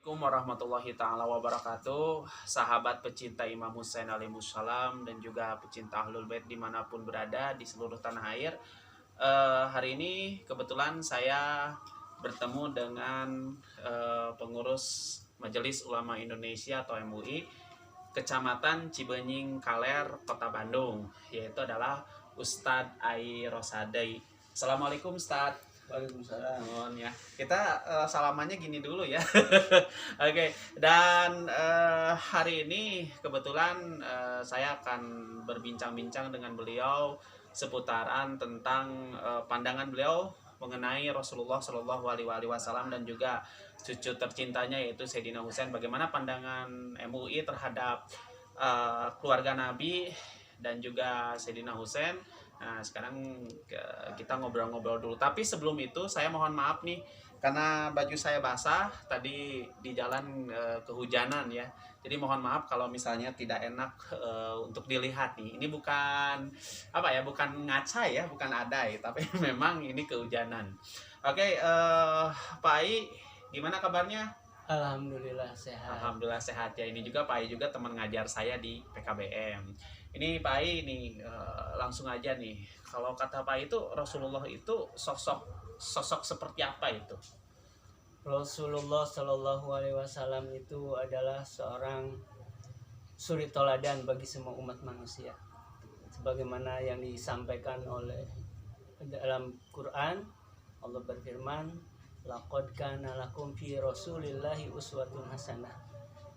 Assalamualaikum warahmatullahi taala wabarakatuh. Sahabat pecinta Imam Husain alaihissalam dan juga pecinta Ahlul Bait dimanapun berada di seluruh tanah air. Hari ini kebetulan saya bertemu dengan pengurus Majelis Ulama Indonesia atau MUI Kecamatan Cibenying Kaler, Kota Bandung, yaitu adalah Ustadz Ai Rosadei. Assalamualaikum Ustadz. Waalaikumsalam. Ya, kita salamannya gini dulu ya. Oke, dan hari ini kebetulan saya akan berbincang-bincang dengan beliau seputaran tentang pandangan beliau mengenai Rasulullah Shallallahu Alaihi Wasallam dan juga cucu tercintanya yaitu Sayyidina Husain. Bagaimana pandangan MUI terhadap keluarga Nabi dan juga Sayyidina Husain. Nah, sekarang kita ngobrol-ngobrol dulu. Tapi sebelum itu saya mohon maaf nih karena baju saya basah tadi di jalan kehujanan ya. Jadi mohon maaf kalau misalnya tidak enak untuk dilihat nih. Ini bukan apa ya, bukan ngaca ya, bukan adai, tapi memang ini kehujanan. Oke, Pak Ai, gimana kabarnya? Alhamdulillah sehat. Alhamdulillah sehat ya. Ini juga Pak Ai juga teman ngajar saya di PKBM. Ini Pak Ai nih langsung aja nih. Kalau kata Pak Ai itu Rasulullah itu sosok seperti apa itu? Rasulullah Shallallahu Alaihi Wasallam itu adalah seorang suri toladan bagi semua umat manusia. Sebagaimana yang disampaikan oleh dalam Quran, Allah berfirman, "Laqad kana lakum fi Rasulillahi uswatun hasanah."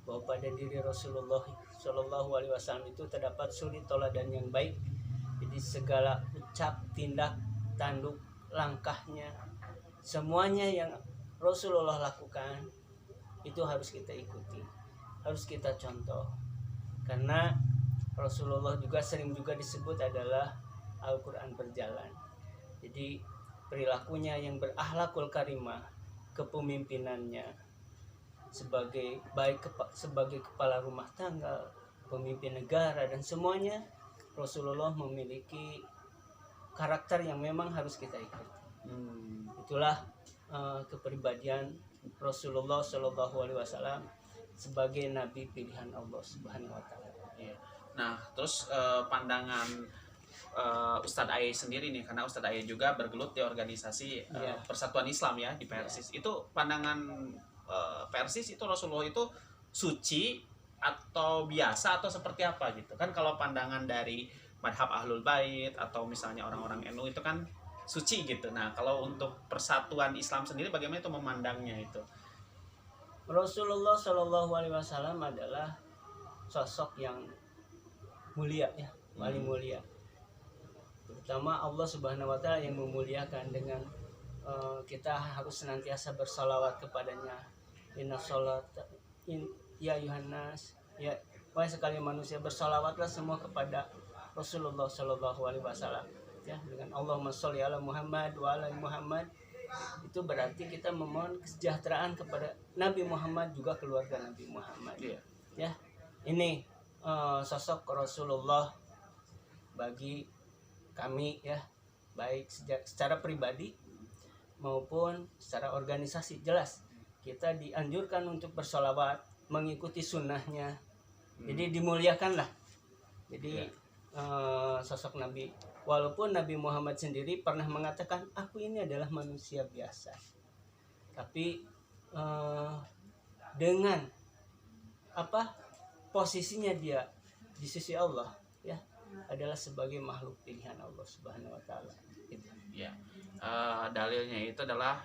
Bahwa pada diri Rasulullah Shallallahu Alaihi Wasallam itu terdapat suri toladan yang baik. Jadi segala ucap, tindak, tanduk, langkahnya, semuanya yang Rasulullah lakukan itu harus kita ikuti, harus kita contoh. Karena Rasulullah juga sering disebut adalah Al-Quran berjalan. Jadi perilakunya yang berakhlakul karimah, kepemimpinannya sebagai sebagai kepala rumah tangga, pemimpin negara dan semuanya, Rasulullah memiliki karakter yang memang harus kita ikuti. Itulah kepribadian Rasulullah Shallallahu Alaihi Wasallam sebagai nabi pilihan Allah Subhanahu Wa Taala. Nah, terus pandangan Ustadz Ai sendiri nih, karena Ustadz Ai juga bergelut di organisasi Persatuan Islam ya di Persis. Itu pandangan Persis itu Rasulullah itu suci atau biasa atau seperti apa gitu kan? Kalau pandangan dari madhab Ahlul Bait atau misalnya orang-orang NU itu kan suci gitu. Nah, kalau untuk Persatuan Islam sendiri bagaimana itu memandangnya itu? Rasulullah Shallallahu Alaihi Wasallam adalah sosok yang mulia ya, paling mulia. Terutama Allah Subhanahu Wa Taala yang memuliakan dengan kita harus senantiasa bersalawat kepadanya. Inna sholat ya Yohanes ya, wahai sekali manusia bersalawatlah semua kepada Rasulullah Shallallahu Alaihi Wasallam ya, dengan Allahumma sholli ala Muhammad wa ala Muhammad. Itu berarti kita memohon kesejahteraan kepada Nabi Muhammad juga keluarga Nabi Muhammad ya. Ini sosok Rasulullah bagi kami ya, baik secara pribadi maupun secara organisasi. Jelas kita dianjurkan untuk bersolawat, mengikuti sunnahnya. Jadi dimuliakanlah. Jadi sosok Nabi, walaupun Nabi Muhammad sendiri pernah mengatakan, aku ini adalah manusia biasa, tapi dengan posisinya dia di sisi Allah ya, adalah sebagai makhluk pilihan Allah Subhanahu Wa Taala. Ya, dalilnya itu adalah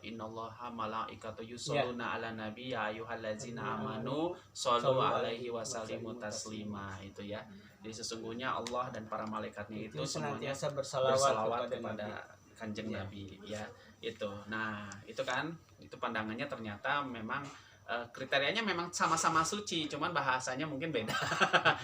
innallaha malaikatu yusholluna ala nabi ya ayyuhallazina amanu shollu alaihi wasallimu taslima. Itu ya. Jadi sesungguhnya Allah dan para malaikatnya itu semuanya bersalawat kepada Kanjeng Nabi ya. Itu. Nah, itu kan itu pandangannya ternyata memang kriterianya memang sama-sama suci, cuman bahasanya mungkin beda.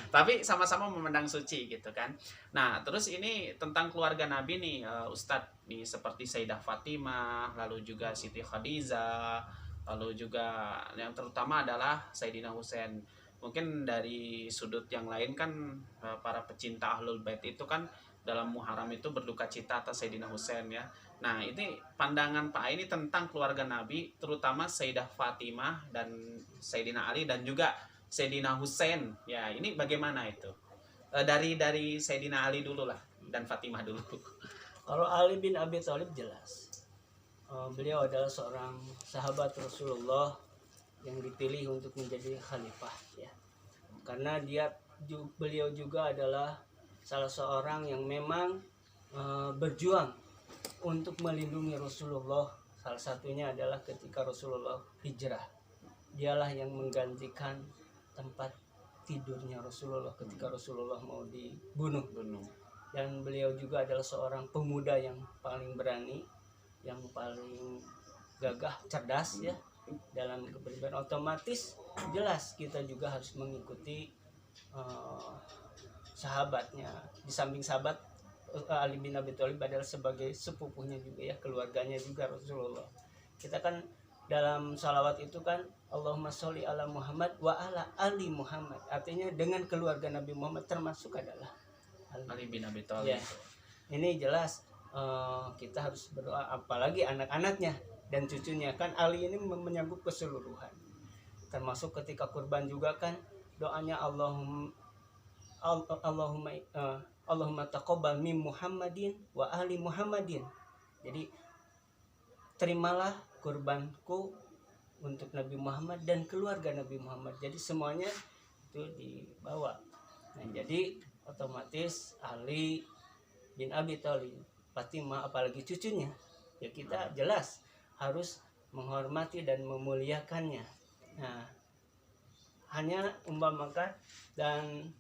Tapi sama-sama memandang suci gitu kan. Nah, terus ini tentang keluarga Nabi nih, Ustadz nih, seperti Sayyidah Fatimah, lalu juga Siti Khadijah, lalu juga yang terutama adalah Sayyidina Husain. Mungkin dari sudut yang lain kan para pecinta Ahlul Bait itu kan dalam Muharram itu berduka cita atas Sayyidina Husain ya. Nah, ini pandangan Pak ini tentang keluarga Nabi, terutama Sayyidah Fatimah dan Sayyidina Ali dan juga Sayyidina Husain. Ya, ini bagaimana itu? Dari Sayyidina Ali dulu lah dan Fatimah dulu. Kalau Ali bin Abi Thalib jelas. Beliau adalah seorang sahabat Rasulullah yang dipilih untuk menjadi khalifah ya. Karena beliau juga adalah salah seorang yang memang berjuang untuk melindungi Rasulullah. Salah satunya adalah ketika Rasulullah hijrah. Dialah yang menggantikan tempat tidurnya Rasulullah ketika Rasulullah mau dibunuh. Dan beliau juga adalah seorang pemuda yang paling berani, yang paling gagah, cerdas ya dalam kepribadian. Otomatis jelas kita juga harus mengikuti sahabatnya. Di samping sahabat, Ali bin Abi Thalib adalah sebagai sepupunya juga ya, keluarganya juga Rasulullah. Kita kan dalam salawat itu kan Allahumma sholli ala Muhammad wa ala ali Muhammad. Artinya dengan keluarga Nabi Muhammad termasuk adalah Ali bin Abi Thalib. Ya, ini jelas kita harus berdoa, apalagi anak-anaknya dan cucunya kan. Ali ini menyangkut keseluruhan, termasuk ketika kurban juga kan doanya Allahumma taqabbal min Muhammadin wa ali Muhammadin. Jadi terimalah kurbanku untuk Nabi Muhammad dan keluarga Nabi Muhammad. Jadi semuanya itu dibawa. Nah, jadi otomatis Ali bin Abi Thalib, Fatimah, apalagi cucunya, ya kita jelas harus menghormati dan memuliakannya. Nah, hanya umpamakan, dan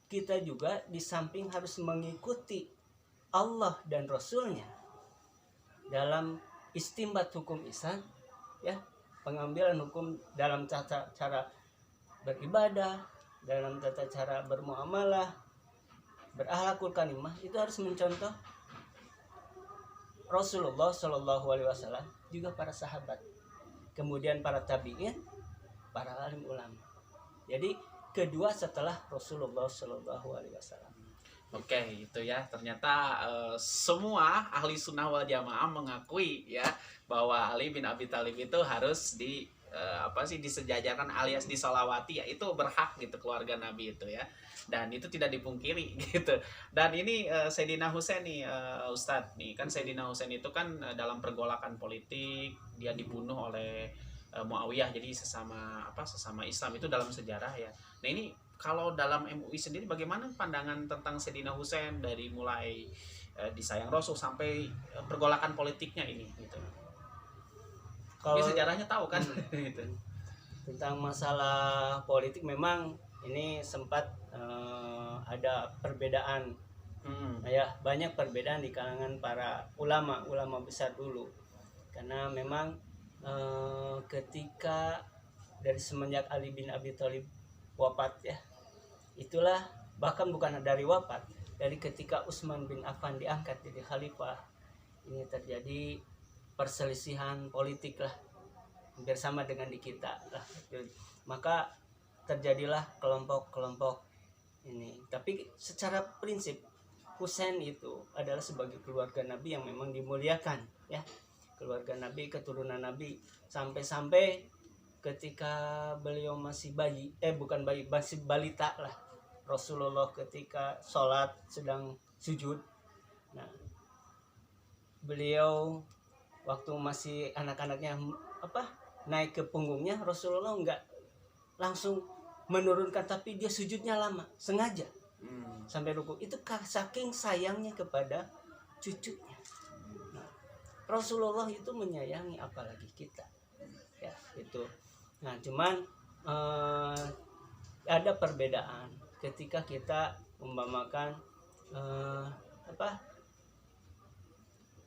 kita juga di samping harus mengikuti Allah dan Rasulnya dalam istimbat hukum ihsan ya, pengambilan hukum dalam tata cara beribadah, dalam tata cara bermuamalah, berakhlakul karimah, itu harus mencontoh Rasulullah Shallallahu Alaihi Wasallam, juga para sahabat, kemudian para tabiin, para alim ulama. Jadi kedua setelah Rasulullah Shallallahu Alaihi Wasallam. Oke, itu ya. Ternyata semua ahli sunnah wal jamaah mengakui ya bahwa Ali bin Abi Thalib itu harus disejajarkan alias disolawati, ya itu berhak gitu keluarga Nabi itu ya. Dan itu tidak dipungkiri gitu. Dan ini Sayyidina Husain nih Ustadz nih, kan Sayyidina Husain itu kan dalam pergolakan politik dia dibunuh oleh Muawiyah, jadi sesama Islam itu dalam sejarah ya. Nah, ini kalau dalam MUI sendiri bagaimana pandangan tentang Sayyidina Husain dari mulai disayang Rasul sampai pergolakan politiknya ini gitu. Kalau sejarahnya tahu kan gitu. Tentang masalah politik memang ini sempat ada perbedaan. Ya, banyak perbedaan di kalangan para ulama besar dulu. Karena memang ketika dari semenjak Ali bin Abi Thalib wafat ya, itulah bahkan bukan dari wafat, dari ketika Utsman bin Affan diangkat jadi khalifah, ini terjadi perselisihan politik lah, hampir sama dengan di kita lah. Maka terjadilah kelompok-kelompok ini. Tapi secara prinsip Husain itu adalah sebagai keluarga Nabi yang memang dimuliakan ya, keluarga Nabi, keturunan Nabi, sampai-sampai ketika beliau masih masih balita lah, Rasulullah ketika sholat sedang sujud. Nah, beliau waktu masih anak-anaknya naik ke punggungnya, Rasulullah enggak langsung menurunkan, tapi dia sujudnya lama, sengaja sampai ruku. Itu saking sayangnya kepada cucunya. Nah, Rasulullah itu menyayangi, apalagi kita ya itu. Nah, cuman ada perbedaan ketika kita umpamakan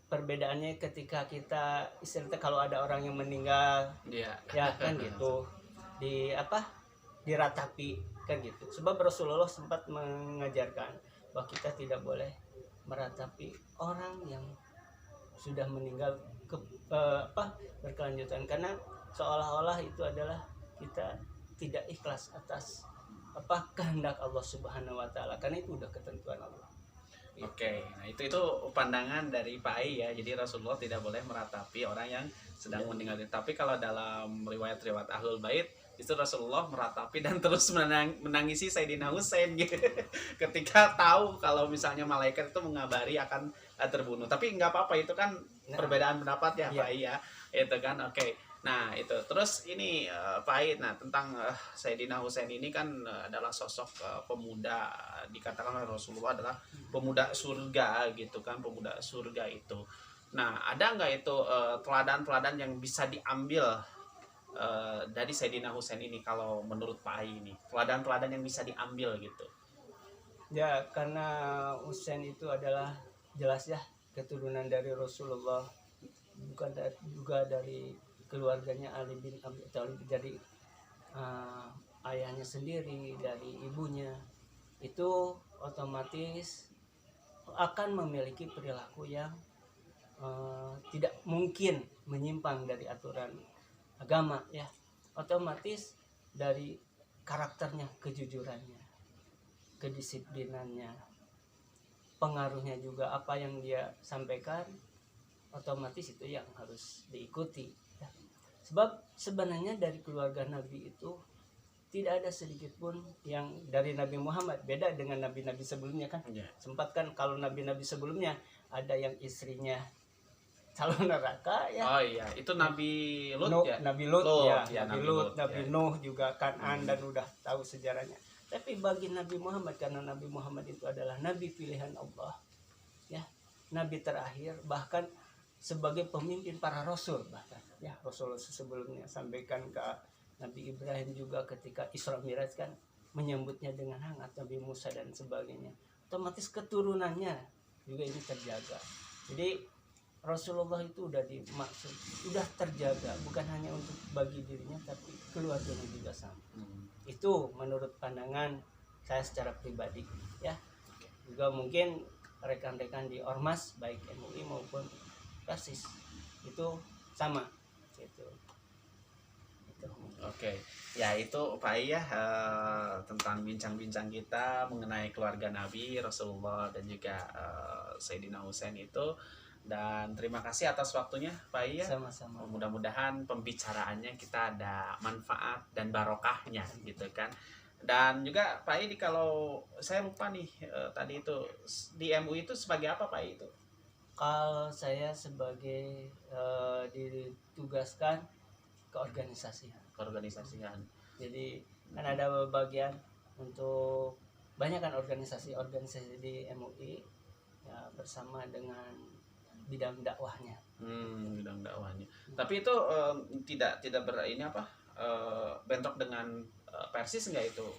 perbedaannya ketika kita istilahnya kalau ada orang yang meninggal ya kan gitu, diratapi kan gitu. Sebab Rasulullah sempat mengajarkan bahwa kita tidak boleh meratapi orang yang sudah meninggal berkelanjutan, karena seolah-olah itu adalah kita tidak ikhlas atas kehendak Allah Subhanahu wa taala, karena itu udah ketentuan Allah. Oke, nah itu pandangan dari Pak Ai ya. Jadi Rasulullah tidak boleh meratapi orang yang sedang meninggal. Tapi kalau dalam riwayat-riwayat Ahlul Bait itu Rasulullah meratapi dan terus menangisi Sayyidina Husain gitu. Ketika tahu kalau misalnya malaikat itu mengabari akan terbunuh. Tapi nggak apa-apa, itu kan perbedaan pendapat ya Pak Ai ya. Itu kan oke. Nah itu terus ini Pak Ai, nah tentang Sayyidina Husain ini kan adalah sosok pemuda, dikatakan oleh Rasulullah adalah pemuda surga gitu kan, pemuda surga itu. Nah ada nggak itu teladan-teladan yang bisa diambil dari Sayyidina Husain ini kalau menurut Pak Ai ini, teladan-teladan yang bisa diambil gitu? Ya, karena Husain itu adalah jelas ya keturunan dari Rasulullah, bukan juga dari keluarganya Ali bin Abi Thalib, dari ayahnya sendiri, dari ibunya, itu otomatis akan memiliki perilaku yang tidak mungkin menyimpang dari aturan agama ya. Otomatis dari karakternya, kejujurannya, kedisiplinannya, pengaruhnya juga apa yang dia sampaikan, otomatis itu yang harus diikuti ya. Sebab sebenarnya dari keluarga Nabi itu tidak ada sedikit pun yang dari Nabi Muhammad, beda dengan nabi-nabi sebelumnya kan. Sempat kan kalau nabi-nabi sebelumnya ada yang istrinya calon neraka ya. Oh iya, itu Nabi Lut ya. Nabi Lut ya, Nabi Lut, Nabi ya. Nuh juga Kan'an, dan udah tahu sejarahnya. Tapi bagi Nabi Muhammad, karena Nabi Muhammad itu adalah nabi pilihan Allah ya, nabi terakhir, bahkan sebagai pemimpin para rasul, bahkan ya Rasul sebelumnya sampaikan ke Nabi Ibrahim juga ketika Isra Miraj kan menyambutnya dengan hangat, Nabi Musa dan sebagainya. Otomatis keturunannya juga ini terjaga. Jadi Rasulullah itu udah dimaksud, udah terjaga, bukan hanya untuk bagi dirinya tapi keluarganya juga sama. Itu menurut pandangan saya secara pribadi ya. Juga mungkin rekan-rekan di Ormas baik MUI maupun Persis itu sama gitu. Oke, ya itu Pak Ai ya, tentang bincang-bincang kita mengenai keluarga Nabi Rasulullah dan juga Sayyidina Husain itu. Dan terima kasih atas waktunya Pak Ai ya. Sama-sama. Mudah-mudahan pembicaraannya kita ada manfaat dan barokahnya gitu kan. Dan juga Pak Ai, kalau saya lupa nih tadi itu di MUI itu sebagai apa Pak Ai itu? Kalau saya sebagai ditugaskan keorganisasian. Jadi kan ada bagian untuk banyak kan organisasi di MUI ya, bersama dengan bidang dakwahnya. Bidang dakwahnya. Tapi itu tidak bentrok dengan Persis enggak itu?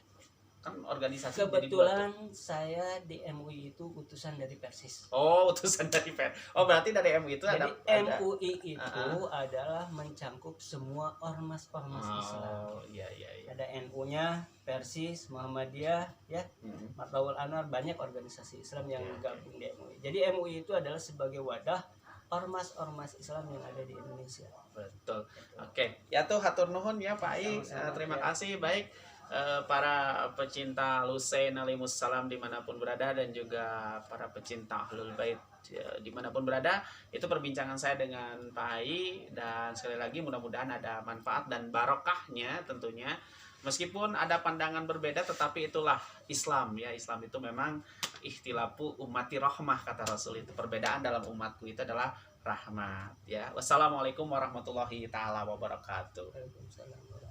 Kan organisasi kebetulan saya di MUI itu utusan dari Persis. Oh, utusan dari Persis. Oh, berarti dari MUI itu jadi ada MUI itu adalah mencangkup semua ormas-ormas Islam. Oh, iya. Ada NU-nya, Persis, Muhammadiyah, ya, Matlawul Anwar, banyak organisasi Islam yang gabung di MUI. Jadi MUI itu adalah sebagai wadah ormas-ormas Islam yang ada di Indonesia. Betul. Oke, ya tuh hatur nuhun ya Pak Ai. Terima kasih. Baik para pecinta Husain alaihissalam dimanapun berada, dan juga para pecinta Ahlul Bait dimanapun berada, itu perbincangan saya dengan Pak Ai. Dan sekali lagi mudah-mudahan ada manfaat dan barokahnya tentunya. Meskipun ada pandangan berbeda, tetapi itulah Islam ya. Islam itu memang ikhtilafu ummati rahmah, kata Rasul itu. Perbedaan dalam umatku itu adalah rahmat ya. Wassalamualaikum warahmatullahi taala wabarakatuh. Waalaikumsalam.